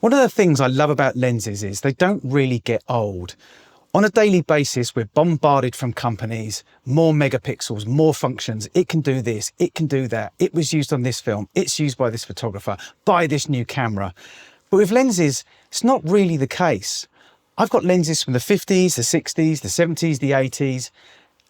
One of the things I love about lenses is they don't really get old. On a daily basis, we're bombarded from companies, more megapixels, more functions. It can do this, it can do that. It was used on this film, it's used by this photographer, buy this new camera. But with lenses, it's not really the case. I've got lenses from the 50s, the 60s, the 70s, the 80s,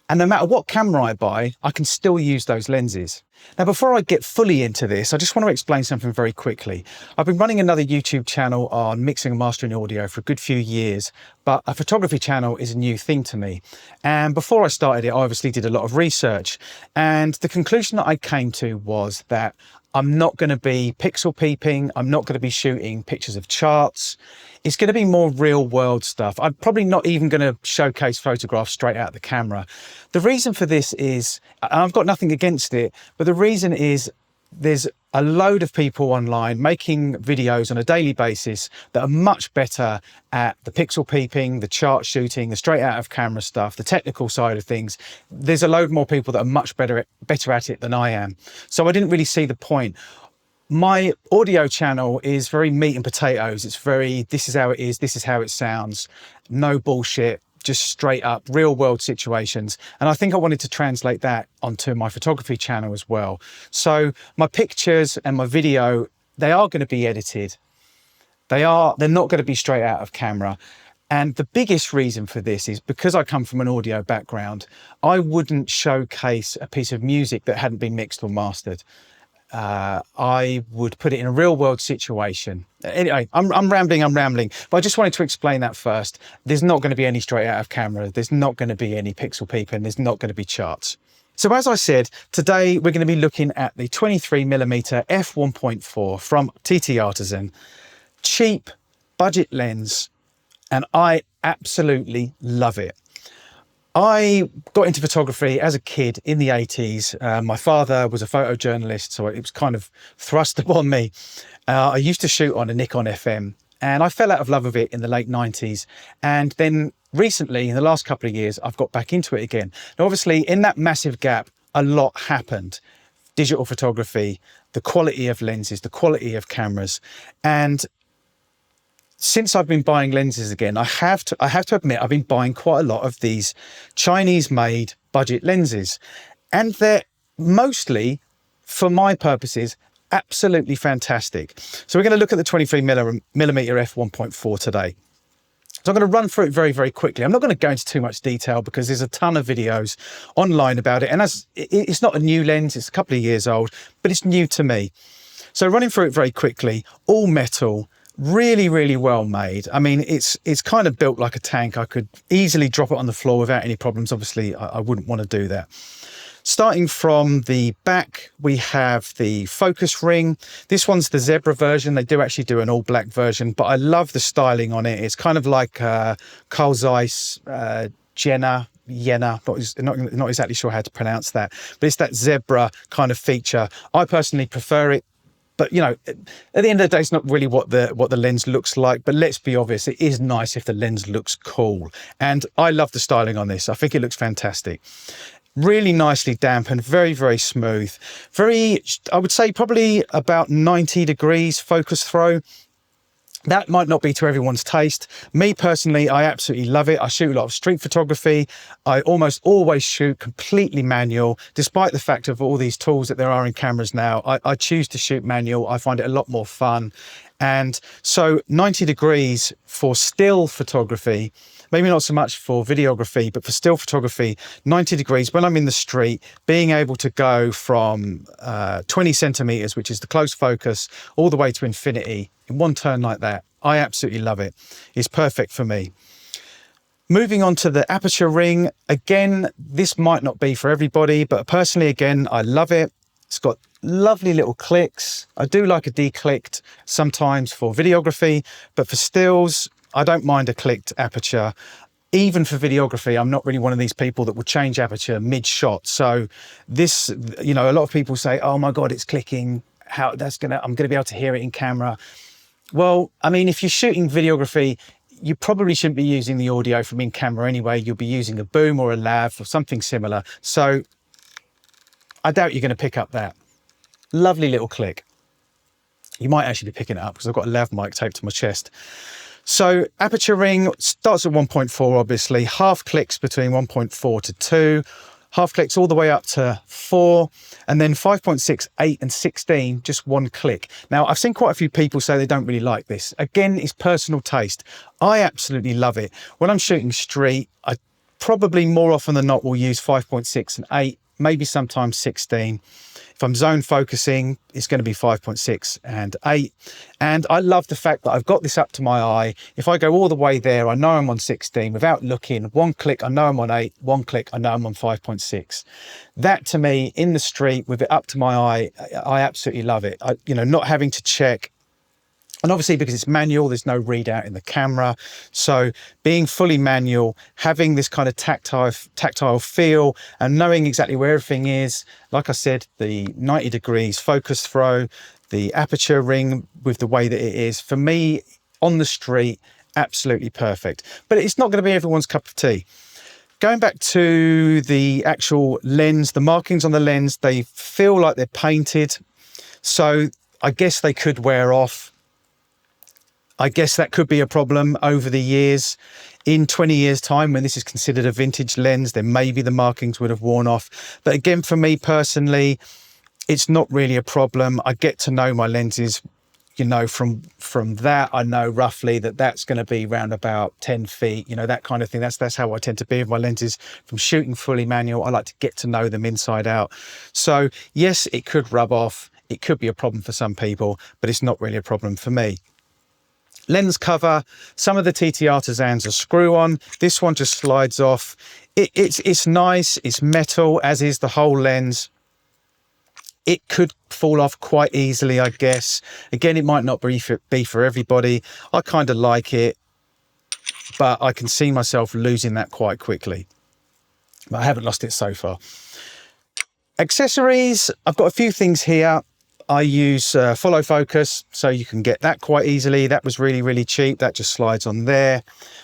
and no matter what camera I buy, I can still use those lenses. Now, before I get fully into this, I just want to explain something very quickly. I've been running another YouTube channel on mixing and mastering audio for a good few years, but a photography channel is a new thing to me. And before I started it, I obviously did a lot of research. And the conclusion that I came to was that I'm not going to be pixel peeping. I'm not going to be shooting pictures of charts. It's going to be more real world stuff. I'm probably not even going to showcase photographs straight out of the camera. The reason for this is, and I've got nothing against it, but the reason is there's a load of people online making videos on a daily basis that are much better at the pixel peeping, the chart shooting, the straight out of camera stuff, the technical side of things. There's a load more people that are much better at it than I am. So I didn't really see the point. My audio channel is very meat and potatoes. It's very, this is how it is, this is how it sounds, no bullshit, just straight up real world situations. And I think I wanted to translate that onto my photography channel as well. So my pictures and my video, they are going to be edited. They're not going to be straight out of camera. And the biggest reason for this is because I come from an audio background, I wouldn't showcase a piece of music that hadn't been mixed or mastered. I would put it in a real world situation. Anyway, I'm rambling, but I just wanted to explain that first. There's not going to be any straight out of camera. There's not going to be any pixel peeping. There's not going to be charts. So as I said, today we're going to be looking at the 23mm f1.4 from TTArtisan. Cheap, budget lens, and I absolutely love it. I got into photography as a kid in the 80s. My father was a photojournalist, so it was kind of thrust upon me. I used to shoot on a Nikon FM, and I fell out of love with it in the late 90s. And then recently, in the last couple of years, I've got back into it again. Now, obviously, in that massive gap, a lot happened. Digital photography, the quality of lenses, the quality of cameras. And since I've been buying lenses again, I have to admit, I've been buying quite a lot of these Chinese-made budget lenses, and they're mostly, for my purposes, absolutely fantastic. So we're going to look at the 23mm f1.4 today. So I'm going to run through it very, very quickly. I'm not going to go into too much detail because there's a ton of videos online about it, and it's not a new lens, it's a couple of years old, but it's new to me. So running through it very quickly, all metal. Really, really well made. I mean, it's kind of built like a tank. I could easily drop it on the floor without any problems. Obviously, I wouldn't want to do that. Starting from the back, we have the focus ring. This one's the zebra version. They do actually do an all black version, but I love the styling on it. It's kind of like Carl Zeiss, Jena, not exactly sure how to pronounce that, but it's that zebra kind of feature. I personally prefer it. But, you know, at the end of the day, it's not really what the lens looks like. But let's be obvious, it is nice if the lens looks cool. And I love the styling on this. I think it looks fantastic. Really nicely dampened, very, very smooth. Very, I would say probably about 90 degrees focus throw. That might not be to everyone's taste. Me personally, I absolutely love it. I shoot a lot of street photography. I almost always shoot completely manual, despite the fact of all these tools that there are in cameras now. I choose to shoot manual. I find it a lot more fun. And so 90 degrees for still photography, maybe not so much for videography, but for still photography, 90 degrees when I'm in the street, being able to go from 20 centimeters, which is the close focus, all the way to infinity in one turn like that. I absolutely love it. It's perfect for me. Moving on to the aperture ring. Again, this might not be for everybody, but personally, again, I love it. It's got lovely little clicks. I do like a declicked sometimes for videography, but for stills, I don't mind a clicked aperture. Even for videography, I'm not really one of these people that will change aperture mid-shot. So this, you know, a lot of people say, oh my God, it's clicking. I'm going to be able to hear it in camera. Well, I mean, if you're shooting videography, you probably shouldn't be using the audio from in camera anyway. You'll be using a boom or a lav or something similar. So I doubt you're going to pick up that. Lovely little click. You might actually be picking it up because I've got a lav mic taped to my chest. So aperture ring starts at 1.4, obviously, half clicks between 1.4 to 2, half clicks all the way up to 4, and then 5.6, 8 and 16, just one click. Now, I've seen quite a few people say they don't really like this. Again, it's personal taste. I absolutely love it. When I'm shooting street, I probably more often than not will use 5.6 and 8, maybe sometimes 16. If I'm zone focusing, it's going to be 5.6 and 8. And I love the fact that I've got this up to my eye. If I go all the way there, I know I'm on 16 without looking. One click, I know I'm on 8. One click, I know I'm on 5.6. That to me, in the street, with it up to my eye, I absolutely love it. Not having to check. And obviously, because it's manual, there's no readout in the camera. So being fully manual, having this kind of tactile feel and knowing exactly where everything is. Like I said, the 90 degrees focus throw, the aperture ring with the way that it is, for me, on the street, absolutely perfect. But it's not going to be everyone's cup of tea. Going back to the actual lens, the markings on the lens, they feel like they're painted. So I guess they could wear off. I guess that could be a problem over the years. In 20 years' time, when this is considered a vintage lens, then maybe the markings would have worn off. But again, for me personally, it's not really a problem. I get to know my lenses, from that, I know roughly that's going to be around about 10 feet, that kind of thing. That's how I tend to be with my lenses. From shooting fully manual, I like to get to know them inside out. So yes, it could rub off. It could be a problem for some people, but it's not really a problem for me. Lens cover, some of the TTArtisans are screw on. This one just slides off. It's nice, it's metal, as is the whole lens. It could fall off quite easily, I guess. Again, it might not be for everybody. I kind of like it, but I can see myself losing that quite quickly. But I haven't lost it so far. Accessories, I've got a few things here. I use follow focus, so you can get that quite easily. That was really, really cheap. That just slides on there.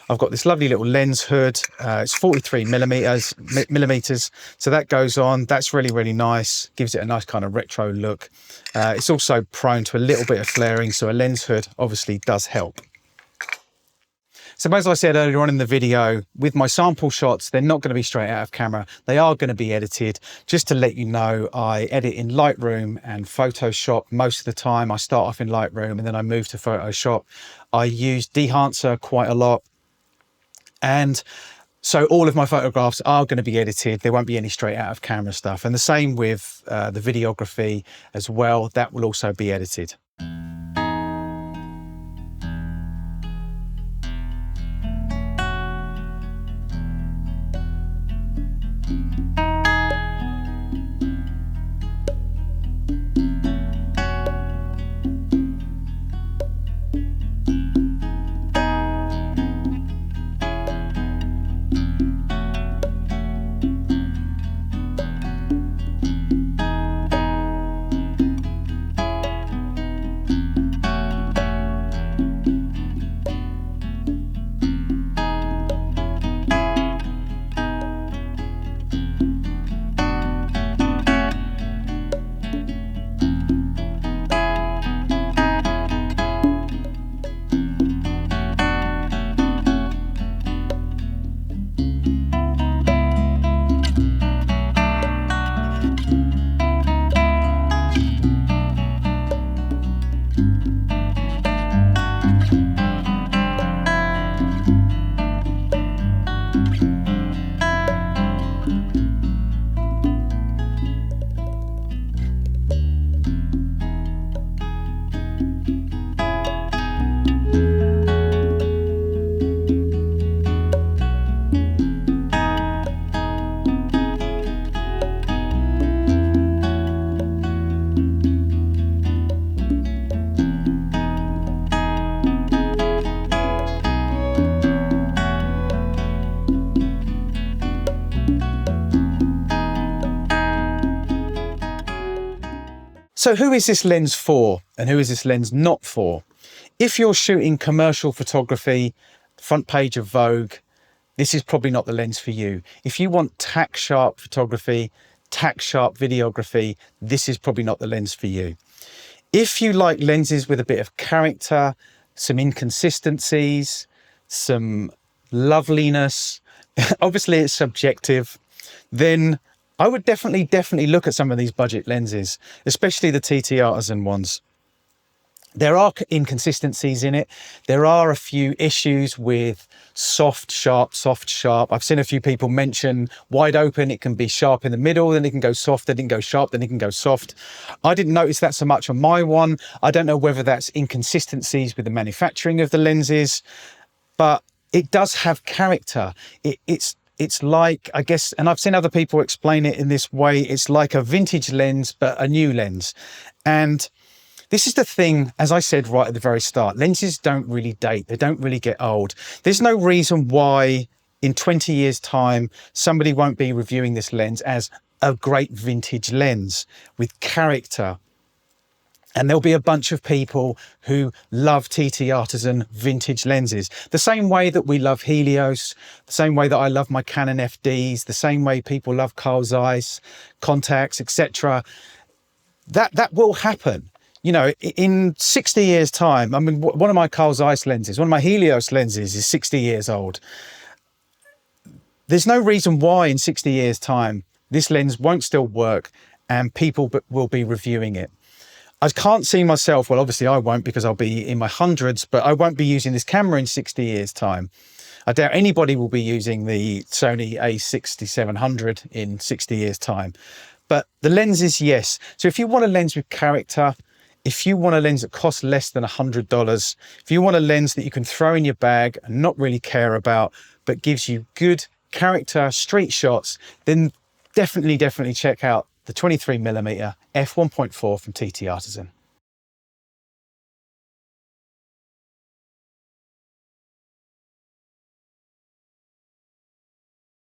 I've got this lovely little lens hood. It's 43 millimeters. So that goes on. That's really, really nice. Gives it a nice kind of retro look. It's also prone to a little bit of flaring, so a lens hood obviously does help. So as I said earlier on in the video, with my sample shots, they're not going to be straight out of camera. They are going to be edited. Just to let you know, I edit in Lightroom and Photoshop most of the time. I start off in Lightroom and then I move to Photoshop. I use Dehancer quite a lot. And so all of my photographs are going to be edited. There won't be any straight out of camera stuff. And the same with the videography as well. That will also be edited. So who is this lens for and who is this lens not for? If you're shooting commercial photography, front page of Vogue, this is probably not the lens for you. If you want tack sharp photography, tack sharp videography, this is probably not the lens for you. If you like lenses with a bit of character, some inconsistencies, some loveliness, obviously it's subjective, then I would definitely look at some of these budget lenses, especially the TTArtisan ones. There are inconsistencies in it. There are a few issues with soft, sharp, soft, sharp. I've seen a few people mention wide open. It can be sharp in the middle, then it can go soft, then it can go sharp, then it can go soft. I didn't notice that so much on my one. I don't know whether that's inconsistencies with the manufacturing of the lenses, but it does have character. It's like, I guess, and I've seen other people explain it in this way, it's like a vintage lens, but a new lens. And this is the thing, as I said right at the very start, lenses don't really date. They don't really get old. There's no reason why in 20 years' time, somebody won't be reviewing this lens as a great vintage lens with character. And there'll be a bunch of people who love TTArtisan vintage lenses, the same way that we love Helios, the same way that I love my Canon FDs, the same way people love Carl Zeiss, Contacts, etc. That will happen. You know, in 60 years' time, I mean, one of my Carl Zeiss lenses, one of my Helios lenses is 60 years old. There's no reason why in 60 years' time, this lens won't still work and people will be reviewing it. I can't see myself, well, obviously I won't because I'll be in my hundreds, but I won't be using this camera in 60 years' time. I doubt anybody will be using the Sony A6700 in 60 years' time. But the lenses, yes. So if you want a lens with character, if you want a lens that costs less than $100, if you want a lens that you can throw in your bag and not really care about, but gives you good character street shots, then definitely check out the 23mm f1.4 from TTArtisan.